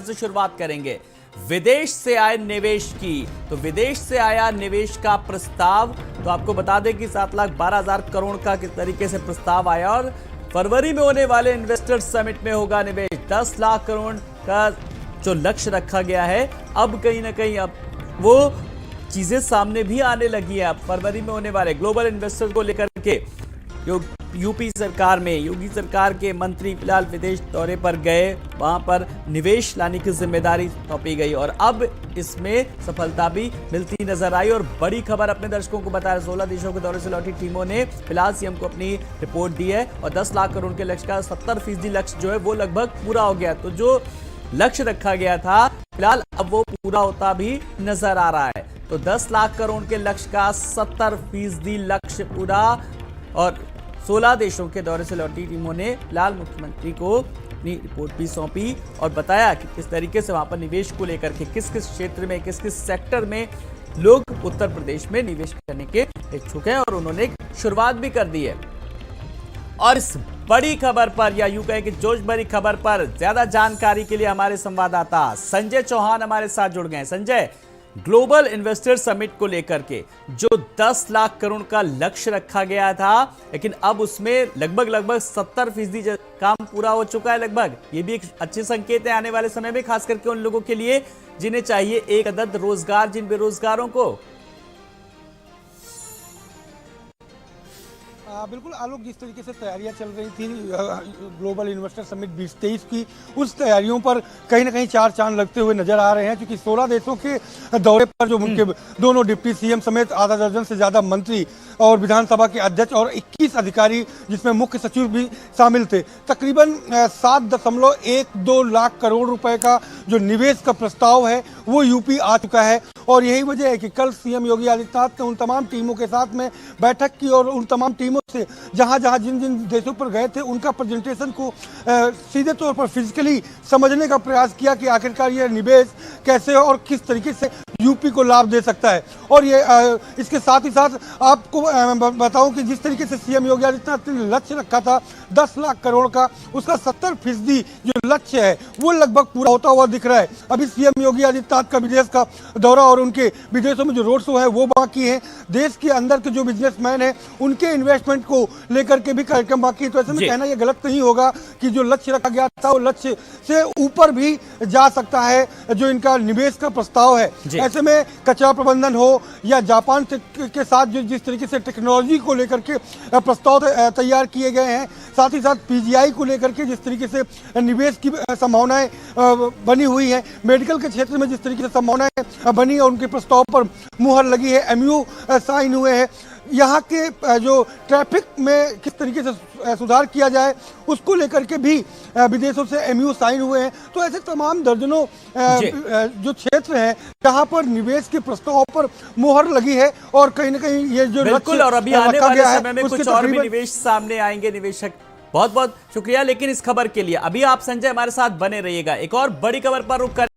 से शुरुआत करेंगे विदेश से आए निवेश की। तो विदेश से आया निवेश का प्रस्ताव, तो आपको बता दें कि 7,12,000 करोड़ का किस तरीके से प्रस्ताव आया और फरवरी में होने वाले इन्वेस्टर्स समिट में होगा निवेश। 10 लाख करोड़ का जो लक्ष्य रखा गया है, अब कहीं ना कहीं अब वो चीजें सामने भी आने लगी है। अब फरवरी में होने वाले ग्लोबल इन्वेस्टर को लेकर के यूपी सरकार में योगी सरकार के मंत्री फिलहाल विदेश दौरे पर गए, वहां पर निवेश लाने की जिम्मेदारी सौंपी गई और अब इसमें सफलता भी मिलती नजर आई। और बड़ी खबर अपने दर्शकों को बता रहे, 16 देशों के दौरे से लौटी टीमों ने फिलहाल सीएम को अपनी रिपोर्ट दी है और 10 लाख करोड़ के लक्ष्य का 70% लक्ष्य जो है वो लगभग पूरा हो गया। तो जो लक्ष्य रखा गया था फिलहाल अब वो पूरा होता भी नजर आ रहा है। तो 10 लाख करोड़ के लक्ष्य का 70% लक्ष्य पूरा और 16 देशों के दौरे से लौटी टीमों ने फिलहाल मुख्यमंत्री को अपनी रिपोर्ट भी सौंपी और बताया कि किस तरीके से वहां पर निवेश को लेकर के किस किस क्षेत्र में किस किस सेक्टर में लोग उत्तर प्रदेश में निवेश करने के इच्छुक हैं और उन्होंने एक शुरुआत भी कर दी है। और इस बड़ी खबर पर या यूं कहें कि जोश भरी खबर पर ज्यादा जानकारी के लिए हमारे संवाददाता संजय चौहान हमारे साथ जुड़ गए। संजय, ग्लोबल इन्वेस्टर समिट को लेकर के जो 10 लाख करोड़ का लक्ष्य रखा गया था, लेकिन अब उसमें लगभग 70% काम पूरा हो चुका है लगभग। ये भी एक अच्छे संकेत है आने वाले समय में, खास करके उन लोगों के लिए जिन्हें चाहिए एक अदद रोजगार, जिन बेरोजगारों को। बिल्कुल आलोक, जिस तरीके से तैयारियां चल रही थी ग्लोबल इन्वेस्टर समिट 2023 की, उस तैयारियों पर कहीं ना कहीं चार चांद लगते हुए नजर आ रहे हैं, क्योंकि 16 देशों के दौरे पर जो उनके दोनों डिप्टी सीएम समेत आधा दर्जन से ज्यादा मंत्री और विधानसभा के अध्यक्ष और 21 अधिकारी जिसमें मुख्य सचिव भी शामिल थे, तकरीबन 7.12 लाख करोड़ रुपए का जो निवेश का प्रस्ताव है वो यूपी आ चुका है। और यही वजह है कि कल सीएम योगी आदित्यनाथ ने उन तमाम टीमों के साथ में बैठक की और उन तमाम टीमों से जहां जहां जिन जिन देशों पर गए थे उनका प्रेजेंटेशन को सीधे तौर पर फिजिकली समझने का प्रयास किया कि आखिरकार ये निवेश कैसे और किस तरीके से यूपी को लाभ दे सकता है। और ये इसके साथ ही साथ आपको बताऊं कि जिस तरीके से सीएम योगी आदित्यनाथ ने लक्ष्य रखा था 10 लाख करोड़ का, उसका 70% जो लक्ष्य है वो लगभग पूरा होता हुआ दिख रहा है। अभी सीएम योगी आदित्यनाथ का विदेश का दौरा और उनके विदेशों में जो रोड शो है वो बाकी है। देश के अंदर के जो बिजनेसमैन है उनके इन्वेस्टमेंट को लेकर के भी कार्यक्रम बाकी है। तो ऐसे में कहना यह गलत नहीं होगा कि जो लक्ष्य रखा गया था वो लक्ष्य से ऊपर भी जा सकता है जो इनका निवेश का प्रस्ताव है। ऐसे में कचरा प्रबंधन हो या जापान के साथ जो जिस तरीके से टेक्नोलॉजी को लेकर के प्रस्ताव तैयार किए गए हैं, साथ ही साथ पीजीआई को लेकर के जिस तरीके से निवेश की संभावनाएं बनी हुई है, मेडिकल के क्षेत्र में जिस तरीके से संभावनाएं बनी है, उनके प्रस्ताव पर मुहर लगी है, एमयू साइन हुए हैं। यहाँ के जो ट्रैफिक में किस तरीके से सुधार किया जाए उसको लेकर के भी विदेशों से एमयू साइन हुए हैं। तो ऐसे तमाम दर्जनों जो क्षेत्र हैं जहाँ पर निवेश के प्रस्ताव पर मुहर लगी है और कहीं ना कहीं ये जो बिल्कुल, और अभी आने वाले समय में कुछ और भी निवेश सामने आएंगे निवेशक। बहुत बहुत शुक्रिया लेकिन इस खबर के लिए। अभी आप संजय हमारे साथ बने रहिएगा। एक और बड़ी खबर पर रुक कर